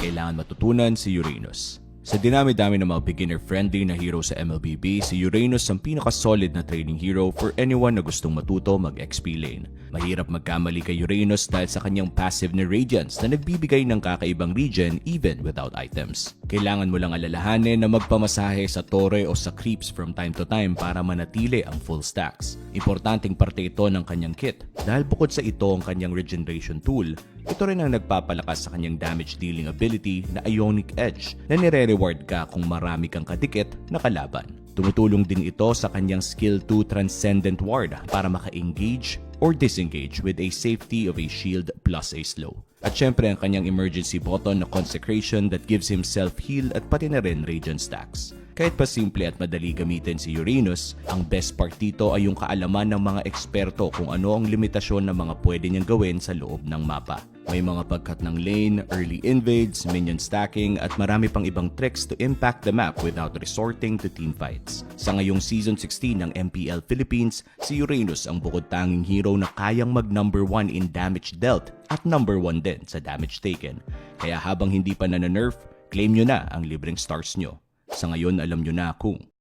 kailangan matutunan si Uranus. Sa dinami-dami ng mga beginner-friendly na hero sa MLBB, si Uranus ang pinaka-solid na training hero for anyone na gustong matuto mag-XP lane. Mahirap magkamali kay Uranus dahil sa kanyang passive na Radiance na nagbibigay ng kakaibang regen even without items. Kailangan mo lang alalahanin na magpamasahe sa torre o sa creeps from time to time para manatili ang full stacks. Importanteng parte ito ng kanyang kit dahil bukod sa ito ang kanyang regeneration tool, ito rin ang nagpapalakas sa kanyang damage dealing ability na Ionic Edge na nire-reward ka kung marami kang kadikit na kalaban. Tumutulong din ito sa kanyang skill 2 Transcendent Ward para maka-engage or disengage with a safety of a shield plus a slow. At syempre ang kanyang emergency button na Consecration that gives him self-heal at pati na rin regen stacks. Kahit pa simple at madali gamitin si Uranus, ang best part dito ay yung kaalaman ng mga eksperto kung ano ang limitasyon ng mga pwede niyang gawin sa loob ng mapa. May mga pagkat ng lane, early invades, minion stacking at marami pang ibang tricks to impact the map without resorting to teamfights. Sa ngayong Season 16 ng MPL Philippines, si Uranus ang bukod tanging hero na kayang mag number 1 in damage dealt at number 1 din sa damage taken. Kaya habang hindi pa nana-nerf, claim nyo na ang libreng stars nyo. Sa ngayon alam nyo na kung